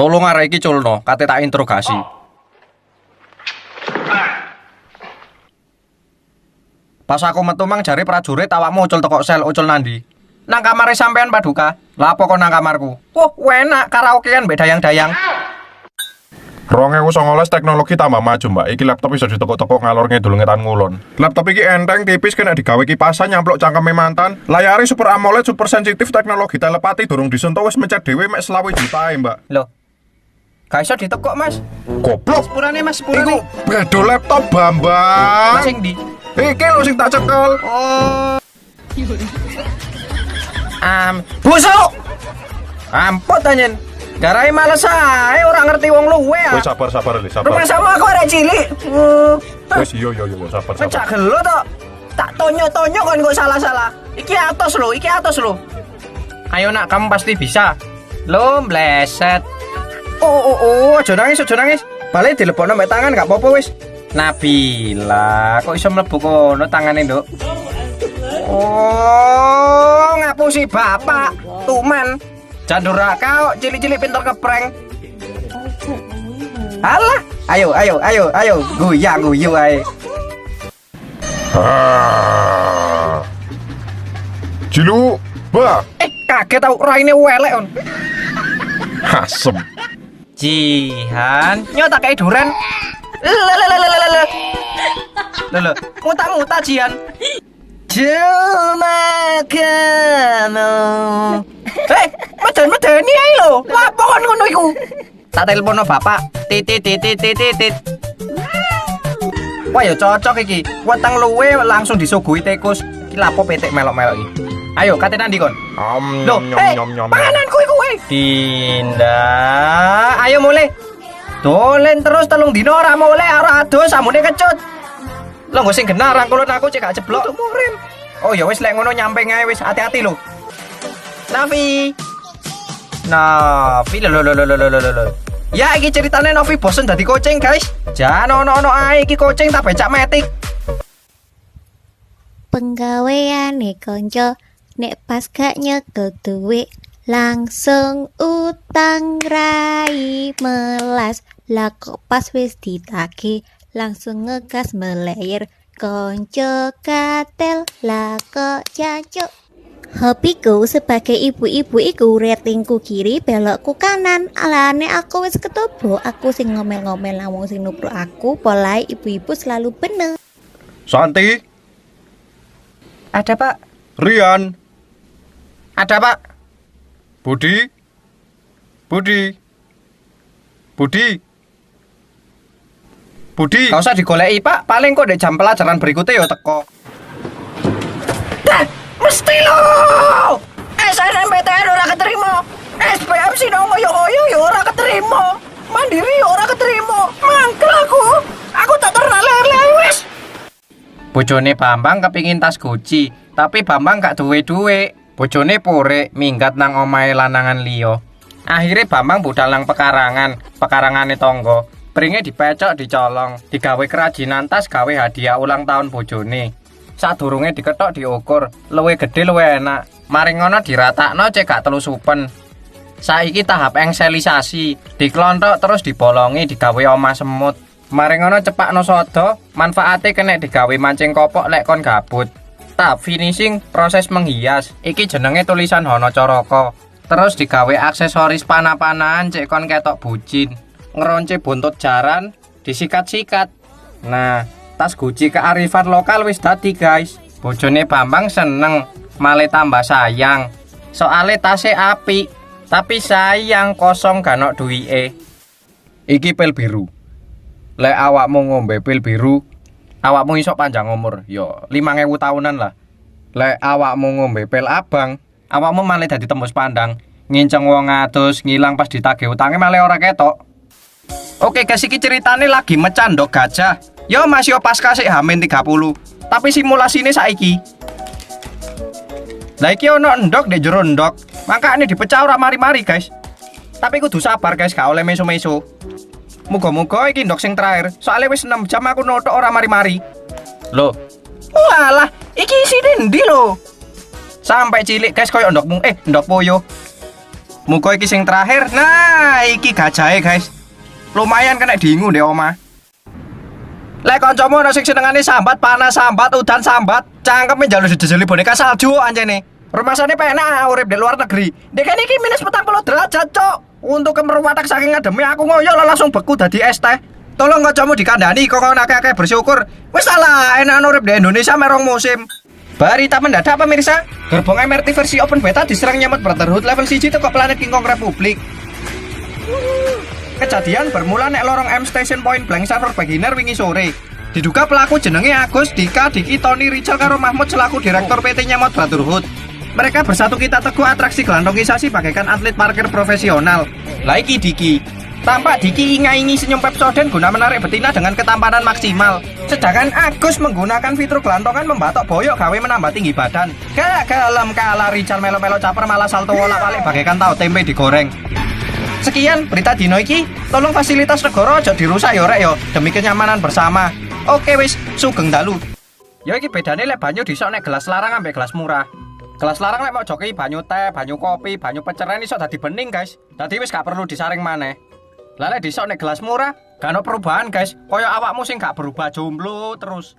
Tolong arek iki culno, kate tak interogasi. Pas aku metu mang jare prajurit awakmu ucul teko sel ucul nandi. Nang kamare sampean Paduka. Lah apa kok nang kamarku? Wah, enak karaokean mbek dayang-dayang. 2019 teknologi tambah maju, Mbak. Iki laptop iso ditekuk-tekuk ngalor ngidul ngetan ngulon. Laptop iki enteng, tipis, kena digawe kipasan nyamplok cangkeme mantan. Layare Super AMOLED super sensitif, teknologi telepati durung disentuh wis mencet dhewe mek 20 juta Mbak. Loh. Gak iso ditekuk, Mas. Goblok. Sepurane Mas, sepurane. Bedo laptop Bambang. Mas sing ndi? Iki lho sing tak cekel. Oh. Busuk. Ampun tanyen. Garai males ae ora ngerti wong luwe ah. Wis sabar Le, sabar. Rumah sama aku arek cilik. Wis yo sabar. Pecah gelo to. Tak tonyo-tonyo kon kok salah-salah. Iki atos lho. Ayo nak, kamu pasti bisa. Lo mbleset. Aja nangis. Balik dilebokno mek tangan gak apa-apa wis. Nabila, kok iso mlebu kono tangane, Nduk? Oh, ngapusi bapak. Tuman. Jandura kau cilik-cilik pinter keprank. Alah, ayo, guyu ae. Jilu, Bah. Kaget tau raine welek on. Asem. Jihan, nyota kayak duren. Lho, muta Jihan. Cuma kamu. Medeni ae lho. Lapo kon ngono iku? Tak telepono bapak. Titit. Wah ya cocok iki. Weteng luwe langsung disuguhi tikus. Iki lapo petik melok-melok iki. Ayo, kate nandi kon? Loh, pangananku iku kowe. Dinda, ayo mulai. Dolen terus telung dino ora mulai ora adus samune kecut. Lho nggo sing genar rangkulun aku cek gak jeblok. Oh ya wis lek ngono nyampe ngae wis hati-hati lho. Nafi. Lho. Ya iki ceritane Novi bosen dadi kucing, guys. Jan ono ae iki kucing tak becak metik. Penggaweane konco nek pas gak nyekel duit langsung utang rai melas. Lah kok pas wis ditagih langsung ngegas meleyer konco katel lah kok jancuk. Hobiku sebagai ibu-ibu iku ratingku kiri belokku kanan. Alane aku wis ketobo, aku sing ngomel-ngomel namung sing nubruk aku, polai ibu-ibu selalu bener. Santi. Ada, Pak. Rian. Ada, Pak. Budi. Gak usah digoleki, Pak. Paling kok di jam pelajaran berikutnya ya teko. Mesti lo. SNMPTN ora keterima. SPM Sinongo yo ora keterima. Mandiri yo ora keterima. Mangkel aku tak ternak lele wis. Bojone Bambang kepingin tas Gucci, tapi Bambang gak duwe. Bojone purek minggat nang omahe lanangan liya. Akhire Bambang budal nang pekarangane tangga. Pringe dipecok dicolong, digawe kerajinan tas gawe hadiah ulang tahun bojone. Sadurunge diketok diukur, luwih gedhe luwih enak. Mari ngono diratakno cek gak telusupen. Saiki tahap engselisasi, diklontok terus dibolongi digawe omah semut. Mari ngono cepakno sodo, manfaate kena digawe mancing kopok lek kon gabut. Tahap finishing proses menghias. Iki jenenge tulisan Hono Coroko. Terus digawe aksesoris panah-panahan cek kon ketok bucin. Ngeronce buntut jaran, disikat-sikat. Nah, tas Gucci kearifan lokal wis dadi, guys. Bojone Bambang seneng, malah tambah sayang. Soale tase apik, tapi sayang kosong gak ono duwike. Iki pil biru. Lek awakmu ngombe pil biru, awakmu iso panjang umur. Yo, 5.000 tahunan lah. Lek awakmu ngombe pil abang, awakmu malah dadi tembus pandang. Nginceng wong adus, ngilang pas ditagih utange malah ora ketok. Oke guys, iki ceritane lagi mecandok gajah. Yo masih pas kasih Hamin 30. Tapi simulasinya saiki. Lah iki ono endok ndek jero endok. Makane dipecah ora mari-mari guys. Tapi kudu sabar guys, gak oleh meso-meso. Muga-muga iki endok sing terakhir. Soale wis 6 jam aku notok ora mari-mari. Loh. Walah, iki isine ndi lho? Sampai cilik guys koyo endokmu, endok poyo. Muga iki sing terakhir. Nah, iki gajahe, guys. Lumayan kena diingu deh oma. Lek kancamu ono sing senengane sambat, panas sambat, udan sambat, cangkeme njaluk dijeli boneka salju anjene. Rumasane penak urip di luar negeri. Dek iki minus 40 derajat, Cok. Untuk kemeruwatak saking ngademe aku ngoyo langsung beku dadi es teh. Tolong kancamu dikandani kok akeh-akeh bersyukur. Wis salah, enak urip di Indonesia merong musim. Berita mendadak pemirsa, gerbong MRT versi open beta diserang nyamot Brotherhood level 1 teko planet King Kong Republik. Kejadian bermula nek lorong M Station Point Blank server beginner wingi sore. Diduga pelaku jenenge Agus, Dika, Diki, Tony, Richard karo Mahmud selaku direktur PT Nyamot Brotherhood. Mereka bersatu kita teguh atraksi gelandongisasi bagaikan atlet parkir profesional. Laiki Diki. Tampak Diki inga-ingi senyum Pepsodent guna menarik betina dengan ketampanan maksimal. Sedangkan Agus menggunakan fitur gelantongan membatok boyok gawe menambah tinggi badan. Gak gelem kalah Richard melo-melo caper malah salto wolak-walik bagaikan tahu tempe digoreng. Sekian berita dino iki, tolong fasilitas negara aja dirusak ya rek ya, demi kenyamanan bersama. Oke wis, sugeng dalu. Ya iki bedane lek banyu disok nek gelas larang ambek gelas murah. Gelas larang lek mau joki banyu teh, banyu kopi, banyu peceren iso dadi bening, guys. Dadi wis gak perlu disaring maneh. Lah lek disok nek gelas murah, gak ono perubahan, guys. Kaya awakmu sing gak berubah jomblo terus.